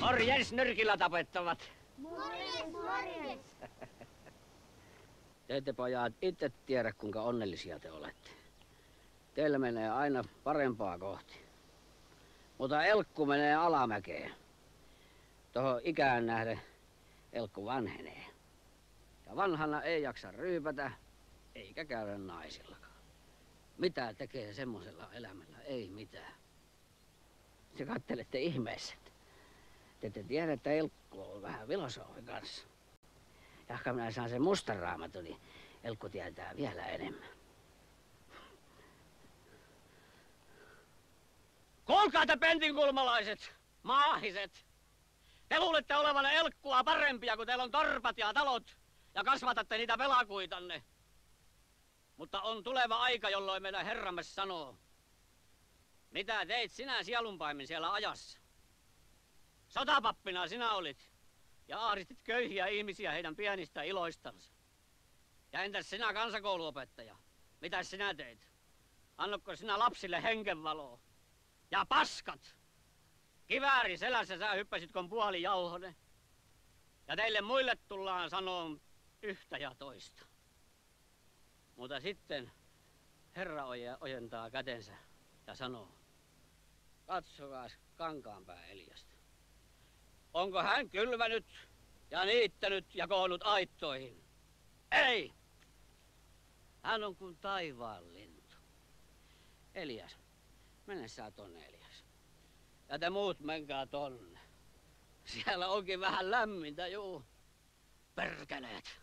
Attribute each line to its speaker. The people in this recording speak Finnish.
Speaker 1: Morjens nyrkillä tapettavat.
Speaker 2: Morjens, morjens.
Speaker 1: Te ette pojat itse tiedä, kuinka onnellisia te olette. Teillä menee aina parempaa kohti. Mutta Elkku menee alamäkeen. Tuohon ikään nähden Elkku vanhenee. Ja vanhana ei jaksa ryypätä, eikä käydä naisillakaan. Mitä tekee semmosella elämällä? Ei mitään. Se kattelette ihmeessä. Te ette tiedä, että Elkku on vähän filosofi kanssa. Jahka minä saan sen mustan raamatun, niin Elkku tietää vielä enemmän. Kuulkaa te pentinkulmalaiset, maahiset! Te luulette olevan Elkkua parempia, kun teillä on torpat ja talot ja kasvatatte niitä velakuitanne. Mutta on tuleva aika, jolloin meidän Herramme sanoo, mitä teit sinä sielunpaimen siellä ajassa? Sotapappina sinä olit ja aaristit köyhiä ihmisiä heidän pienistä iloistansa. Ja entäs sinä kansakouluopettaja, mitä sinä teit? Annatko sinä lapsille hengenvaloa? Ja paskat! Kivääri selässä sä hyppäsit kun puoli jauhone. Ja teille muille tullaan sanoa yhtä ja toista. Mutta sitten Herra ojentaa kätensä ja sanoo, katsokaas Kankaanpää Eliasta. Onko hän kylvänyt ja niittänyt ja koonnut aittoihin? Ei! Hän on kuin taivaan lintu. Elias, mene sä tonne, Elias. Ja te muut menkää tonne. Siellä onkin vähän lämmintä, juu. Perkeleet.